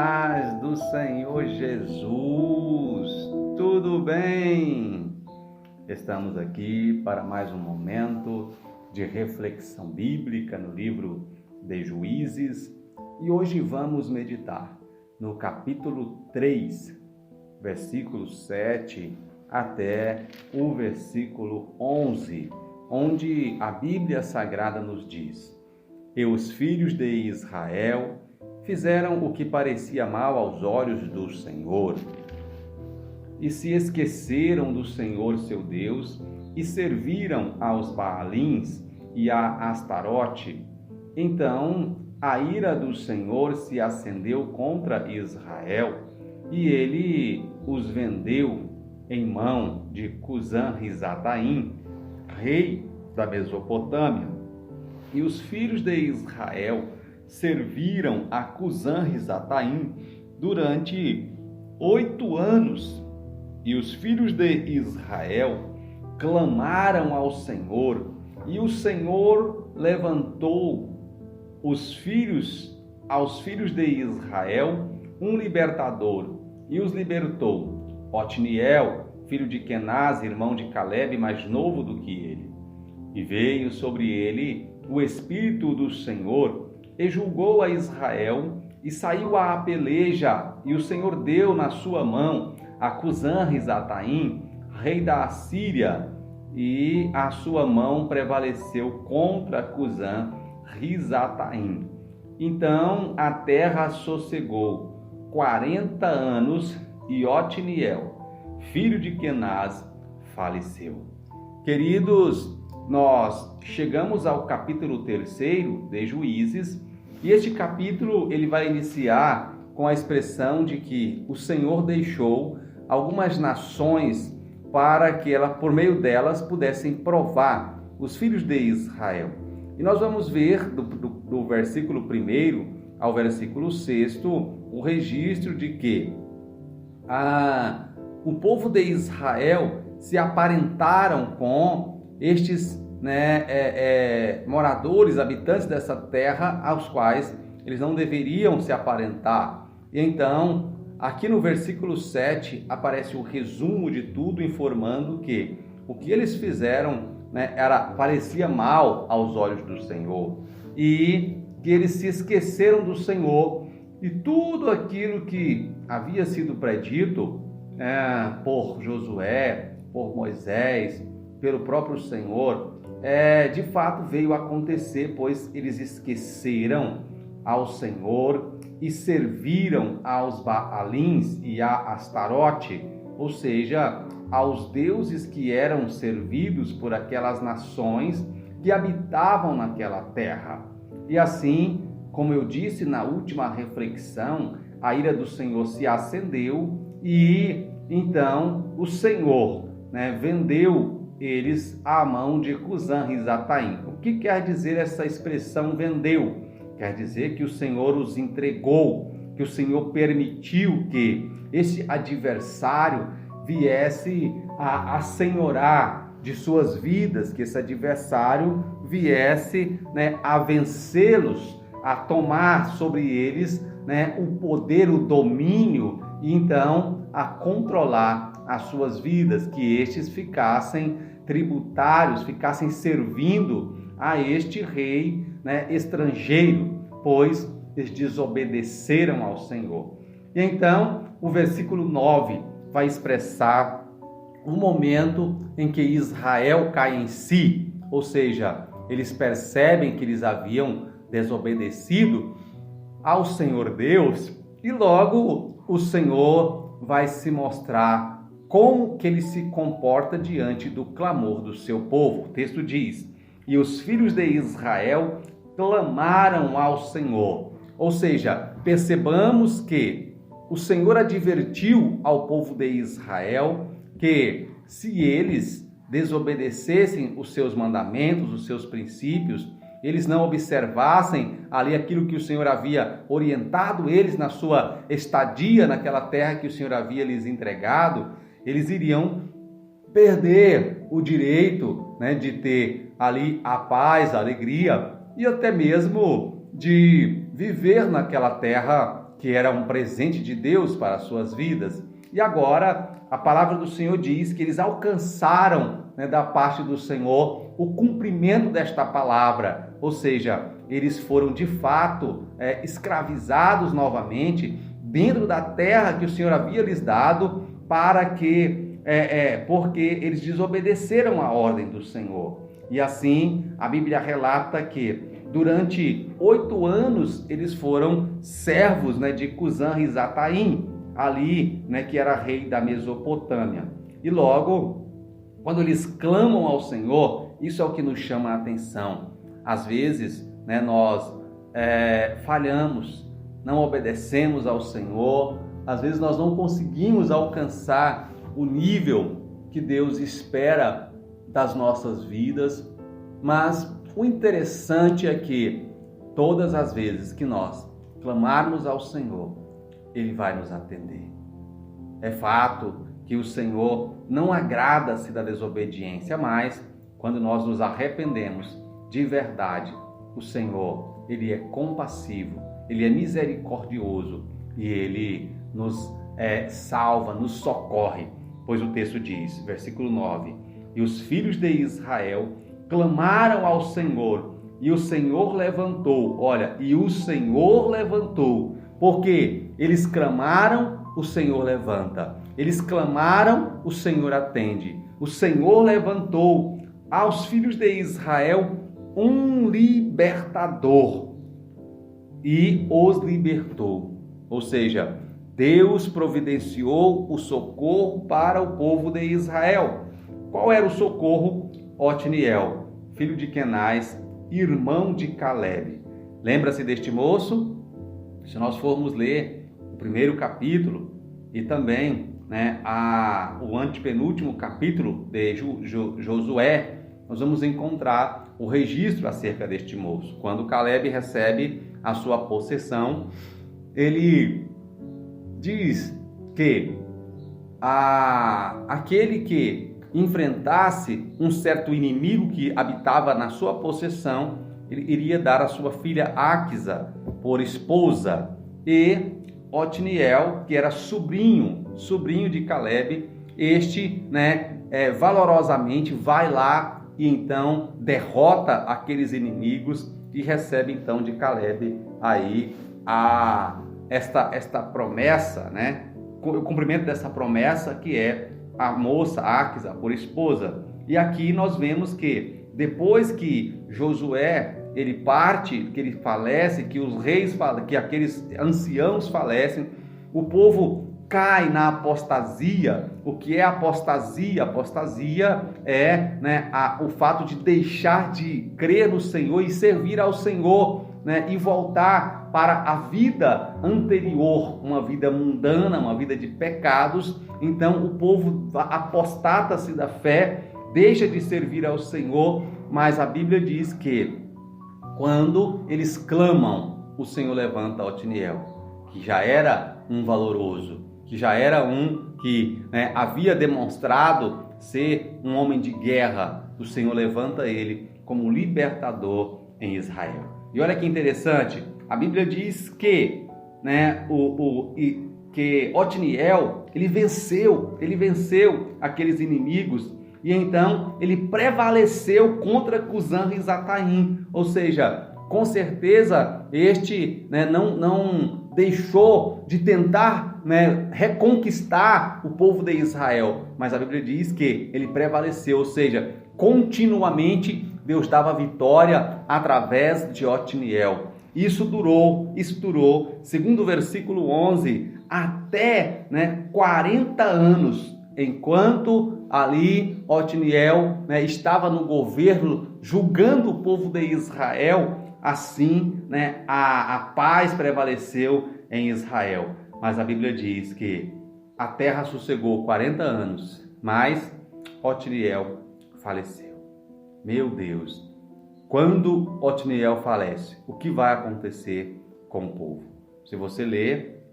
paz do Senhor Jesus, tudo bem? Estamos aqui para mais um momento de reflexão bíblica no livro de Juízes e hoje vamos meditar no capítulo 3, versículo 7 até o versículo 11, onde a Bíblia Sagrada nos diz: E os filhos de Israel fizeram o que parecia mal aos olhos do Senhor, e se esqueceram do Senhor seu Deus, e serviram aos Baalins e a Astarote. Então a ira do Senhor se acendeu contra Israel, e ele os vendeu em mão de Cusã-Risataim, rei da Mesopotâmia. E os filhos de Israel serviram a Cusã-Risataim durante 8 anos. E os filhos de Israel clamaram ao Senhor, e o Senhor levantou aos filhos de Israel um libertador, e os libertou: Otniel, filho de Kenaz, irmão de Calebe, mais novo do que ele. E veio sobre ele o Espírito do Senhor, e julgou a Israel, e saiu à peleja, e o Senhor deu na sua mão a Cusã-Risataim, rei da Assíria, e a sua mão prevaleceu contra Cusã-Risataim. Então a terra sossegou 40 anos, e Otniel, filho de Kenaz, faleceu. Queridos, nós chegamos ao capítulo 3 de Juízes, e este capítulo ele vai iniciar com a expressão de que o Senhor deixou algumas nações para que ela, por meio delas, pudessem provar os filhos de Israel. E nós vamos ver do versículo 1 ao versículo 6 o registro de que o povo de Israel se aparentaram com estes moradores, habitantes dessa terra, aos quais eles não deveriam se aparentar. E então, aqui no versículo 7, aparece o resumo de tudo, informando que o que eles fizeram parecia mal aos olhos do Senhor, e que eles se esqueceram do Senhor, e tudo aquilo que havia sido predito por Josué, por Moisés, pelo próprio Senhor, de fato veio a acontecer, pois eles esqueceram ao Senhor e serviram aos Baalins e a Astarote, ou seja, aos deuses que eram servidos por aquelas nações que habitavam naquela terra. E assim, como eu disse na última reflexão, a ira do Senhor se acendeu, e então o Senhor vendeu eles à mão de Cusã-Risataim. O que quer dizer essa expressão vendeu? Quer dizer que o Senhor os entregou, que o Senhor permitiu que esse adversário viesse a assenhorar de suas vidas, que esse adversário viesse a vencê-los, a tomar sobre eles o poder, o domínio, e então a controlar as suas vidas, que estes ficassem tributários, ficassem servindo a este rei estrangeiro, pois eles desobedeceram ao Senhor. E então o versículo 9 vai expressar o momento em que Israel cai em si, ou seja, eles percebem que eles haviam desobedecido ao Senhor Deus, e logo o Senhor vai se mostrar como que ele se comporta diante do clamor do seu povo. O texto diz: e os filhos de Israel clamaram ao Senhor. Ou seja, percebamos que o Senhor advertiu ao povo de Israel que se eles desobedecessem os seus mandamentos, os seus princípios, eles não observassem ali aquilo que o Senhor havia orientado eles na sua estadia naquela terra que o Senhor havia lhes entregado, eles iriam perder o direito de ter ali a paz, a alegria e até mesmo de viver naquela terra que era um presente de Deus para as suas vidas. E agora a palavra do Senhor diz que eles alcançaram, né, da parte do Senhor o cumprimento desta palavra, ou seja, eles foram de fato escravizados novamente dentro da terra que o Senhor havia lhes dado, porque eles desobedeceram a ordem do Senhor. E assim a Bíblia relata que durante 8 anos eles foram servos, né, de Cusã-Risataim, ali, né, que era rei da Mesopotâmia. E logo, quando eles clamam ao Senhor, isso é o que nos chama a atenção. Às vezes, né, nós falhamos, não obedecemos ao Senhor, às vezes nós não conseguimos alcançar o nível que Deus espera das nossas vidas, mas o interessante é que todas as vezes que nós clamarmos ao Senhor, Ele vai nos atender. É fato que o Senhor não agrada-se da desobediência, mas quando nós nos arrependemos de verdade, o Senhor, Ele é compassivo, Ele é misericordioso e Ele nos salva, nos socorre, pois o texto diz, versículo 9, e os filhos de Israel clamaram ao Senhor, e o Senhor levantou, porque eles clamaram, o Senhor levanta, eles clamaram, o Senhor atende, o Senhor levantou aos filhos de Israel um libertador e os libertou, ou seja, Deus providenciou o socorro para o povo de Israel. Qual era o socorro? Otniel, filho de Quenaz, irmão de Calebe. Lembra-se deste moço? Se nós formos ler o primeiro capítulo e também, né, o antepenúltimo capítulo de Josué, nós vamos encontrar o registro acerca deste moço. Quando Calebe recebe a sua possessão, ele diz que aquele que enfrentasse um certo inimigo que habitava na sua possessão, ele iria dar a sua filha Áquisa por esposa. E Otniel, que era sobrinho de Calebe, este, né, valorosamente vai lá e então derrota aqueles inimigos e recebe então de Calebe aí esta promessa, né, o cumprimento dessa promessa, que é a moça Áquisa por esposa. E aqui nós vemos que depois que Josué ele parte, que ele falece, que os reis falecem, que aqueles anciãos falecem, o povo cai na apostasia. O que é apostasia? Apostasia é, né, o fato de deixar de crer no Senhor e servir ao Senhor, né, e voltar para a vida anterior, uma vida mundana, uma vida de pecados. Então o povo apostata-se da fé, deixa de servir ao Senhor, mas a Bíblia diz que quando eles clamam, o Senhor levanta Otniel, que já era um valoroso, que já era um que, né, havia demonstrado ser um homem de guerra. O Senhor levanta ele como libertador em Israel. E olha que interessante, a Bíblia diz que, né, que Otniel, ele venceu aqueles inimigos, e então ele prevaleceu contra Cusã-Risataim, ou seja, com certeza este, né, não deixou de tentar, né, reconquistar o povo de Israel, mas a Bíblia diz que ele prevaleceu, ou seja, continuamente Deus dava vitória através de Otniel. Isso durou, segundo o versículo 11, até, né, 40 anos, enquanto ali Otniel, né, estava no governo julgando o povo de Israel. Assim, né, a paz prevaleceu em Israel. Mas a Bíblia diz que a terra sossegou 40 anos, mas Otniel faleceu. Meu Deus, quando Otniel falece, o que vai acontecer com o povo? Se você ler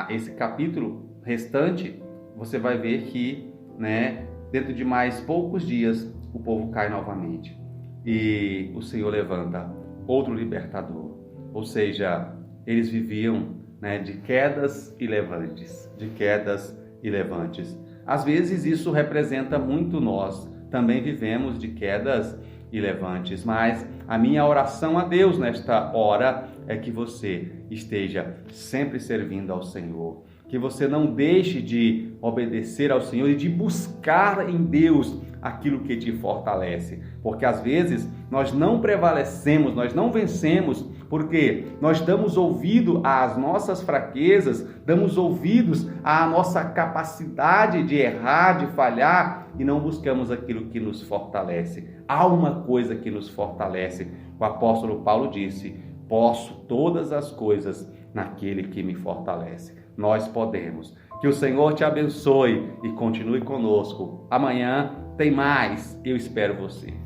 esse capítulo restante, você vai ver que, né, dentro de mais poucos dias, o povo cai novamente. E o Senhor levanta outro libertador. Ou seja, eles viviam né, de quedas e levantes, de quedas e levantes. Às vezes isso representa muito nós, também vivemos de quedas e levantes, mas a minha oração a Deus nesta hora é que você esteja sempre servindo ao Senhor, que você não deixe de obedecer ao Senhor e de buscar em Deus aquilo que te fortalece, porque às vezes nós não prevalecemos, nós não vencemos, porque nós damos ouvido às nossas fraquezas, damos ouvidos à nossa capacidade de errar, de falhar e não buscamos aquilo que nos fortalece. Há uma coisa que nos fortalece. O apóstolo Paulo disse: posso todas as coisas naquele que me fortalece. Nós podemos. Que o Senhor te abençoe e continue conosco. Amanhã tem mais. Eu espero você.